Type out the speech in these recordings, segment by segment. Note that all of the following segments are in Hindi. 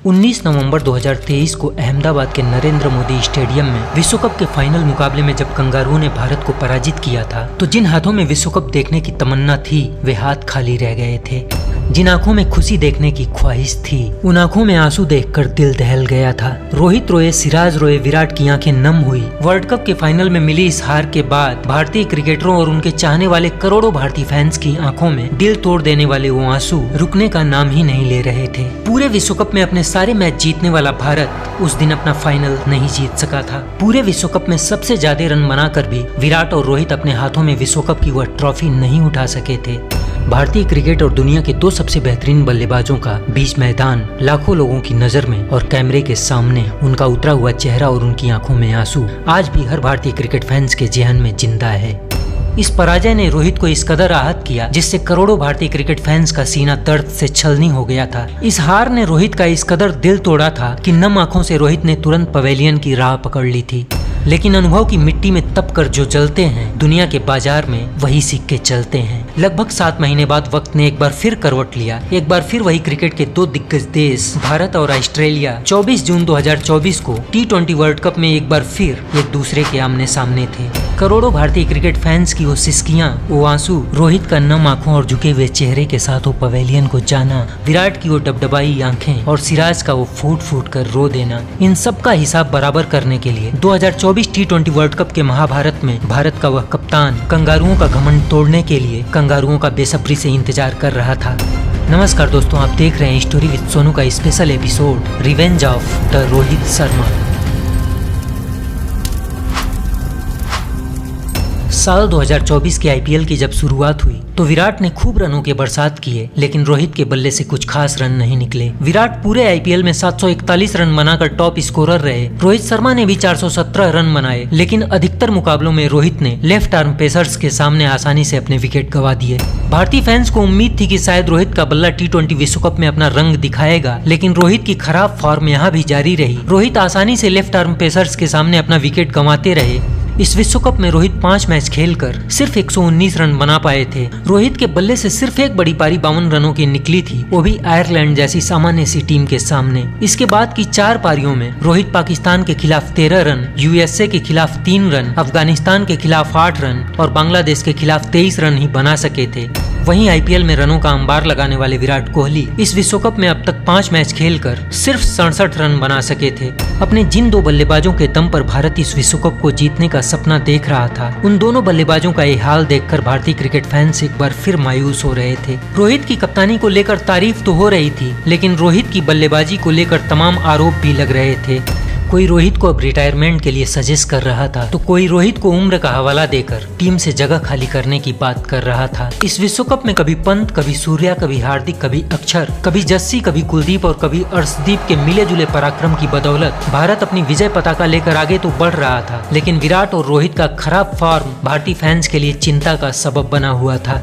19 नवंबर 2023 को अहमदाबाद के नरेंद्र मोदी स्टेडियम में विश्व कप के फाइनल मुकाबले में जब कंगारुओं ने भारत को पराजित किया था, तो जिन हाथों में विश्व कप देखने की तमन्ना थी वे हाथ खाली रह गए थे। जिन आंखों में खुशी देखने की ख्वाहिश थी उन आंखों में आंसू देखकर दिल दहल गया था। रोहित रोए, सिराज रोए, विराट की आंखें नम हुई। वर्ल्ड कप के फाइनल में मिली इस हार के बाद भारतीय क्रिकेटरों और उनके चाहने वाले करोड़ों भारतीय फैंस की आंखों में दिल तोड़ देने वाले वो आंसू रुकने का नाम ही नहीं ले रहे थे। पूरे विश्व कप में अपने सारे मैच जीतने वाला भारत उस दिन अपना फाइनल नहीं जीत सका था। पूरे विश्व कप में सबसे ज्यादा रन बनाकर भी विराट और रोहित अपने हाथों में विश्व कप की वह ट्रॉफी नहीं उठा सके थे। भारतीय क्रिकेट और दुनिया के दो सबसे बेहतरीन बल्लेबाजों का बीच मैदान, लाखों लोगों की नजर में और कैमरे के सामने उनका उतरा हुआ चेहरा और उनकी आंखों में आंसू आज भी हर भारतीय क्रिकेट फैंस के जेहन में जिंदा है। इस पराजय ने रोहित को इस कदर आहत किया जिससे करोड़ों भारतीय क्रिकेट फैंस का सीना दर्द से छलनी हो गया था। इस हार ने रोहित का इस कदर दिल तोड़ा था कि नम आंखों से रोहित ने तुरंत पवेलियन की राह पकड़ ली थी। लेकिन अनुभव की मिट्टी में तप कर जो जलते हैं, दुनिया के बाजार में वही सिक्के चलते हैं। लगभग 7 महीने बाद वक्त ने एक बार फिर करवट लिया। एक बार फिर वही क्रिकेट के दो दिग्गज देश भारत और ऑस्ट्रेलिया 24 जून 2024 को T20 वर्ल्ड कप में एक बार फिर एक दूसरे के आमने सामने थे। करोड़ों भारतीय क्रिकेट फैंस की वो सिसकियां, वो आंसू, रोहित का नम आंखों और झुके हुए चेहरे के साथ वो पवेलियन को जाना, विराट की वो डबडबाई आंखें और सिराज का वो फूट फूट कर रो देना, इन सब का हिसाब बराबर करने के लिए 2024 T20 वर्ल्ड कप के महाभारत में भारत का वह कप्तान कंगारुओं का घमंड तोड़ने के लिए कंगारुओं का बेसब्री से इंतजार कर रहा था। नमस्कार दोस्तों, आप देख रहे हैं स्टोरी विद सोनू का special episode revenge of the Rohit Sharma. साल 2024 के आईपीएल की जब शुरुआत हुई तो विराट ने खूब रनों के बरसात किए, लेकिन रोहित के बल्ले से कुछ खास रन नहीं निकले। विराट पूरे आईपीएल में 741 रन बनाकर टॉप स्कोरर रहे। रोहित शर्मा ने भी 417 रन बनाए, लेकिन अधिकतर मुकाबलों में रोहित ने लेफ्ट आर्म पेसर्स के सामने आसानी से अपने विकेट गंवा दिए। भारतीय फैंस को उम्मीद थी कि शायद रोहित का बल्ला T20 विश्व कप में अपना रंग दिखाएगा, लेकिन रोहित की खराब फॉर्म यहाँ भी जारी रही। रोहित आसानी से लेफ्ट आर्म पेसर्स के सामने अपना विकेट गंवाते रहे। इस विश्व कप में रोहित 5 मैच खेलकर सिर्फ 119 रन बना पाए थे। रोहित के बल्ले से सिर्फ एक बड़ी पारी 52 रनों की निकली थी, वो भी आयरलैंड जैसी सामान्य सी टीम के सामने। इसके बाद की 4 पारियों में रोहित पाकिस्तान के खिलाफ 13 रन, यूएसए के खिलाफ 3 रन, अफगानिस्तान के खिलाफ 8 रन और बांग्लादेश के खिलाफ 23 रन ही बना सके थे। वहीं आईपीएल में रनों का अंबार लगाने वाले विराट कोहली इस विश्व कप में अब तक 5 मैच खेलकर सिर्फ 67 रन बना सके थे। अपने जिन दो बल्लेबाजों के दम पर भारत इस विश्व कप को जीतने का सपना देख रहा था, उन दोनों बल्लेबाजों का ये हाल देखकर भारतीय क्रिकेट फैंस एक बार फिर मायूस हो रहे थे। रोहित की कप्तानी को लेकर तारीफ तो हो रही थी, लेकिन रोहित की बल्लेबाजी को लेकर तमाम आरोप भी लग रहे थे। कोई रोहित को अब रिटायरमेंट के लिए सजेस्ट कर रहा था, तो कोई रोहित को उम्र का हवाला देकर टीम से जगह खाली करने की बात कर रहा था। इस विश्व कप में कभी पंत, कभी सूर्या, कभी हार्दिक, कभी अक्षर, कभी जस्सी, कभी कुलदीप और कभी अर्शदीप के मिले जुले पराक्रम की बदौलत भारत अपनी विजय पताका लेकर आगे तो बढ़ रहा था, लेकिन विराट और रोहित का खराब फॉर्म भारतीय फैंस के लिए चिंता का सबब बना हुआ था।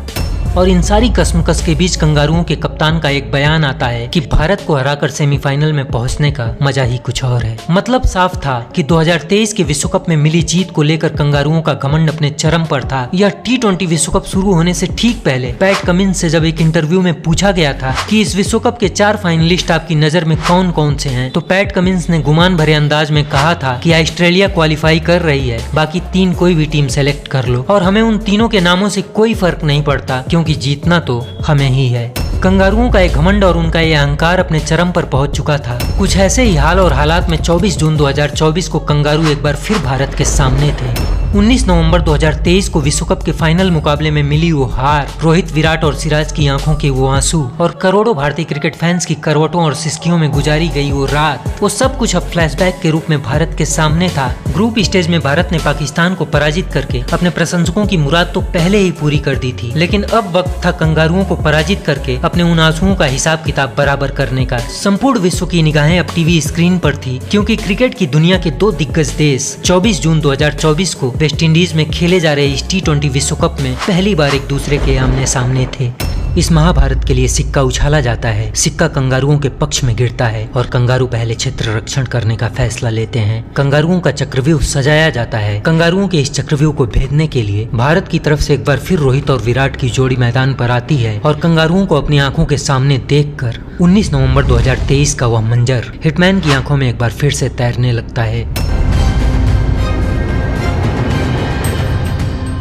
और इन सारी कसमकस के बीच कंगारुओं के कप्तान का एक बयान आता है कि भारत को हराकर सेमीफाइनल में पहुंचने का मजा ही कुछ और है। मतलब साफ था कि 2023 के विश्व कप में मिली जीत को लेकर कंगारुओं का घमंड अपने चरम पर था। यह T20 विश्व कप शुरू होने से ठीक पहले पैट कमिंस से जब एक इंटरव्यू में पूछा गया था कि इस विश्व कप के 4 फाइनलिस्ट आपकी नजर में कौन कौन से हैं, तो पैट कमिंस ने गुमान भरे अंदाज में कहा था कि ऑस्ट्रेलिया क्वालिफाई कर रही है, बाकी 3 कोई भी टीम सेलेक्ट कर लो और हमें उन तीनों के नामों से कोई फर्क नहीं पड़ता, क्योंकि जीतना तो हमें ही है। कंगारुओं का एक घमंड और उनका ये अहंकार अपने चरम पर पहुंच चुका था। कुछ ऐसे ही हाल और हालात में 24 जून 2024 को कंगारू एक बार फिर भारत के सामने थे। 19 नवंबर 2023 को विश्व कप के फाइनल मुकाबले में मिली वो हार, रोहित, विराट और सिराज की आंखों के वो आंसू और करोड़ों भारतीय क्रिकेट फैंस की करवटों और सिसकियों में गुजारी गई वो रात, वो सब कुछ अब फ्लैशबैक के रूप में भारत के सामने था। ग्रुप स्टेज में भारत ने पाकिस्तान को पराजित करके अपने प्रशंसकों की मुराद तो पहले ही पूरी कर दी थी, लेकिन अब वक्त था कंगारुओं को पराजित करके अपने उन आंसुओं का हिसाब किताब बराबर करने का। संपूर्ण विश्व की निगाहें अब टीवी स्क्रीन पर थी, क्योंकि क्रिकेट की दुनिया के दो दिग्गज देश 24 जून 2024 को वेस्ट इंडीज में खेले जा रहे इस T20 विश्व कप में पहली बार एक दूसरे के आमने सामने थे। इस महाभारत के लिए सिक्का उछाला जाता है। सिक्का कंगारुओं के पक्ष में गिरता है और कंगारू पहले क्षेत्र रक्षण करने का फैसला लेते हैं। कंगारुओं का चक्रव्यूह सजाया जाता है। कंगारुओं के इस चक्रव्यूह को भेदने के लिए भारत की तरफ से एक बार फिर रोहित और विराट की जोड़ी मैदान पर आती है और कंगारुओं को अपनी आंखों के सामने देखकर 19 नवंबर 2023 का वह मंजर हिटमैन की आंखों में एक बार फिर से तैरने लगता है।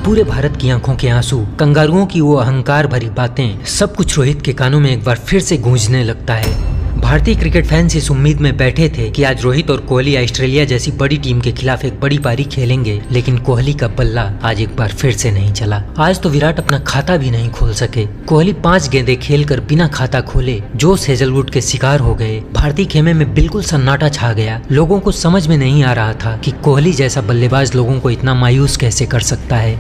पूरे भारत की आंखों के आंसू, कंगारुओं की वो अहंकार भरी बातें, सब कुछ रोहित के कानों में एक बार फिर से गूंजने लगता है। भारतीय क्रिकेट फैंस इस उम्मीद में बैठे थे कि आज रोहित और कोहली ऑस्ट्रेलिया जैसी बड़ी टीम के खिलाफ एक बड़ी पारी खेलेंगे, लेकिन कोहली का बल्ला आज एक बार फिर से नहीं चला। आज तो विराट अपना खाता भी नहीं खोल सके। कोहली 5 गेंदें खेलकर बिना खाता खोले जोश हेजलवुड के शिकार हो गए। भारतीय खेमे में बिल्कुल सन्नाटा छा गया। लोगों को समझ में नहीं आ रहा था कि कोहली जैसा बल्लेबाज लोगों को इतना मायूस कैसे कर सकता है।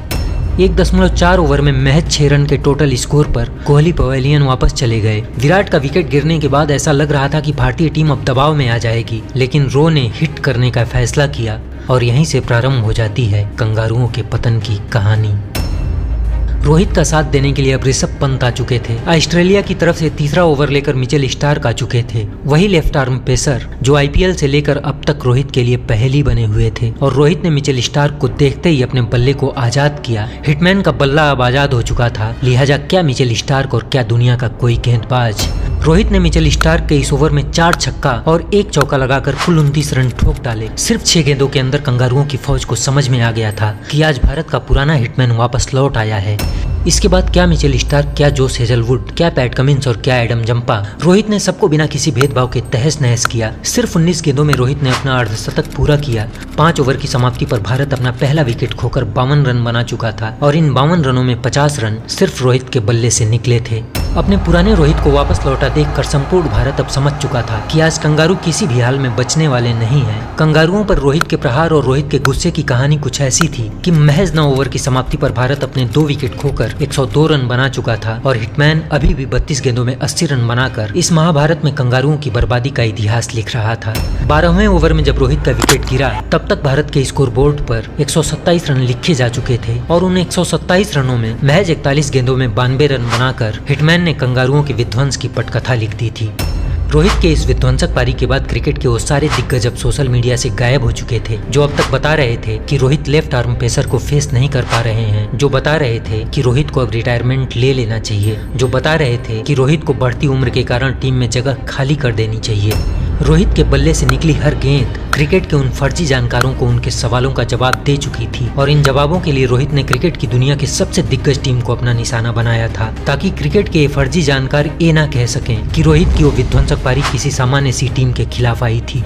1.4 ओवर में महज 6 रन के टोटल स्कोर पर कोहली पवेलियन वापस चले गए। विराट का विकेट गिरने के बाद ऐसा लग रहा था कि भारतीय टीम अब दबाव में आ जाएगी, लेकिन रो ने हिट करने का फैसला किया और यहीं से प्रारंभ हो जाती है कंगारुओं के पतन की कहानी। रोहित का साथ देने के लिए अब ऋषभ पंत आ चुके थे। ऑस्ट्रेलिया की तरफ से तीसरा ओवर लेकर मिचेल स्टार्क आ चुके थे, वही लेफ्ट आर्म पेसर जो आईपीएल से लेकर अब तक रोहित के लिए पहेली बने हुए थे। और रोहित ने मिचेल स्टार्क को देखते ही अपने बल्ले को आजाद किया। हिटमैन का बल्ला अब आजाद हो चुका था, लिहाजा क्या मिचेल स्टार्क और क्या दुनिया का कोई गेंदबाज। रोहित ने मिचेल स्टार्क के इस ओवर में 4 छक्का और 1 चौका लगाकर कुल 29 रन ठोक डाले। सिर्फ 6 गेंदों के अंदर कंगारुओं की फौज को समझ में आ गया था कि आज भारत का पुराना हिटमैन वापस लौट आया है। इसके बाद क्या मिचेल स्टार्क, क्या जोश हेजलवुड, क्या पैट कमिंस और क्या एडम जंपा, रोहित ने सबको बिना किसी भेदभाव के तहस नहस किया। सिर्फ 19 गेंदों में रोहित ने अपना अर्धशतक पूरा किया। 5 ओवर की समाप्ति पर भारत अपना पहला विकेट खोकर 52 रन बना चुका था और इन 52 रनों में 50 रन सिर्फ रोहित के बल्ले से निकले थे। अपने पुराने रोहित को वापस लौटा देखकर संपूर्ण भारत अब समझ चुका था कि आज कंगारू किसी भी हाल में बचने वाले नहीं हैं। कंगारुओं पर रोहित के प्रहार और रोहित के गुस्से की कहानी कुछ ऐसी थी कि महज 9 ओवर की समाप्ति पर भारत अपने 2 विकेट खोकर 102 रन बना चुका था और हिटमैन अभी भी 32 गेंदों में 80 रन बनाकर इस महाभारत में कंगारुओं की बर्बादी का इतिहास लिख रहा था। 12वें ओवर में जब रोहित का विकेट गिरा तब तक भारत के स्कोरबोर्ड पर 127 रन लिखे जा चुके थे और उन 127 रनों में महज 41 गेंदों में 92 रन बनाकर हिटमैन ने कंगारुओं के विध्वंस की पटकथा लिख दी थी। रोहित के इस विध्वंसक पारी के बाद क्रिकेट के वो सारे दिग्गज अब सोशल मीडिया से गायब हो चुके थे जो अब तक बता रहे थे कि रोहित लेफ्ट आर्म पेसर को फेस नहीं कर पा रहे हैं, जो बता रहे थे कि रोहित को अब रिटायरमेंट ले लेना चाहिए, जो बता रहे थे कि रोहित को बढ़ती उम्र के कारण टीम में जगह खाली कर देनी चाहिए। रोहित के बल्ले से निकली हर गेंद क्रिकेट के उन फर्जी जानकारों को उनके सवालों का जवाब दे चुकी थी और इन जवाबों के लिए रोहित ने क्रिकेट की दुनिया की सबसे दिग्गज टीम को अपना निशाना बनाया था, ताकि क्रिकेट के ये फर्जी जानकार ये ना कह सकें कि रोहित की वो विध्वंसक पारी किसी सामान्य सी टीम के खिलाफ आई थी।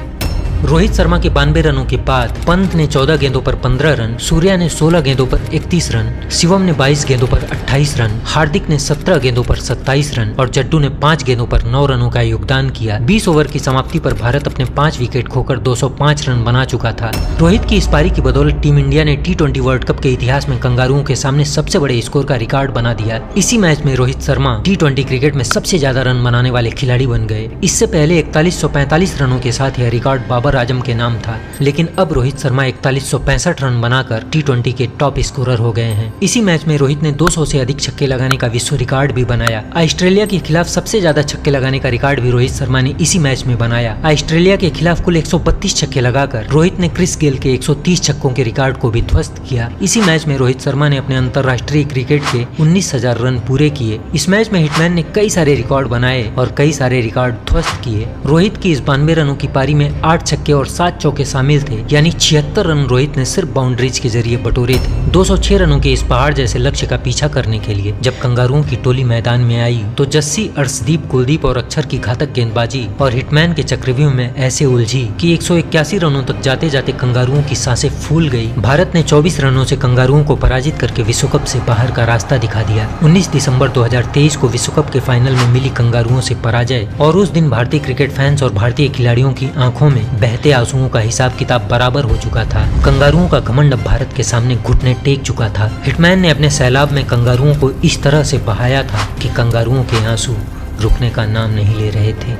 रोहित शर्मा के 92 रनों के बाद पंत ने 14 गेंदों पर 15 रन, सूर्या ने 16 गेंदों पर 31 रन, शिवम ने 22 गेंदों पर 28 रन, हार्दिक ने 17 गेंदों पर 27 रन और जड्डू ने 5 गेंदों पर 9 रनों का योगदान किया। 20 ओवर की समाप्ति पर भारत अपने 5 विकेट खोकर 205 रन बना चुका था। रोहित की इस पारी की बदौलत टीम इंडिया ने T20 वर्ल्ड कप के इतिहास में कंगारुओं के सामने सबसे बड़े स्कोर का रिकॉर्ड बना दिया। इसी मैच में रोहित शर्मा T20 क्रिकेट में सबसे ज्यादा रन बनाने वाले खिलाड़ी बन गए। इससे पहले 4145 रनों के साथ यह रिकॉर्ड बाबर आजम के नाम था, लेकिन अब रोहित शर्मा 4165 रन बनाकर T20 के टॉप स्कोरर हो गए हैं। इसी मैच में रोहित ने 200 से अधिक छक्के लगाने का विश्व रिकॉर्ड भी बनाया। ऑस्ट्रेलिया के खिलाफ सबसे ज्यादा छक्के लगाने का रिकॉर्ड भी रोहित शर्मा ने इसी मैच में बनाया। ऑस्ट्रेलिया के खिलाफ कुल 132 छक्के लगाकर रोहित ने क्रिस गेल के 130 छक्कों के रिकॉर्ड को भी ध्वस्त किया। इसी मैच में रोहित शर्मा ने अपने अंतरराष्ट्रीय क्रिकेट के 19,000 रन पूरे किए। इस मैच में हिटमैन ने कई सारे रिकॉर्ड बनाए और कई सारे रिकॉर्ड ध्वस्त किए। रोहित की इस 92 रनों की पारी में 8 छक्के और 7 चौके शामिल थे, यानी 76 रन रोहित ने सिर्फ बाउंड्रीज के जरिए बटोरे थे। 206 रनों के इस पहाड़ जैसे लक्ष्य का पीछा करने के लिए जब कंगारुओं की टोली मैदान में आई तो जस्सी, अर्शदीप, कुलदीप और अक्षर की घातक गेंदबाजी और हिटमैन के चक्रव्यूह में ऐसे उलझी कि 181 रनों तक जाते जाते कंगारुओं की सांसें फूल गई। भारत ने 24 रनों से कंगारुओं को पराजित करके विश्व कप से बाहर का रास्ता दिखा दिया। 19 दिसंबर 2023 को विश्व कप के फाइनल में मिली कंगारुओं से पराजय और उस दिन भारतीय क्रिकेट फैंस और भारतीय खिलाड़ियों की आंखों में बहते आंसुओं का हिसाब किताब बराबर हो चुका था। कंगारुओं का घमंड अब भारत के सामने घुटने टेक चुका था। हिटमैन ने अपने सैलाब में कंगारुओं को इस तरह से बहाया था कि कंगारुओं के आंसू रुकने का नाम नहीं ले रहे थे।